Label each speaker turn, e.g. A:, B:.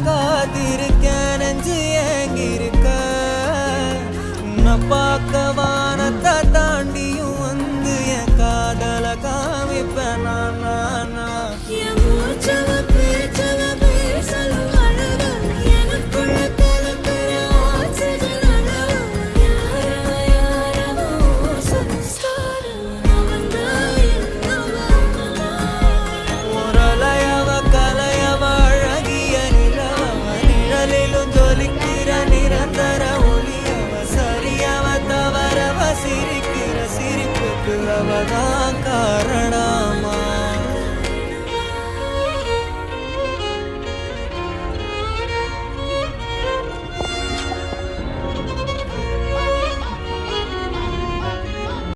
A: காத்திருக்கேன் நெஞ்சு ஏங்கிருக்க உன்னை பார்க்க வானத்தை தாண்டியும் வந்து என் காதல காமிப்பேன் நான் சிரிக்கிற சிரிப்புக்கு அவதான் காரணம்.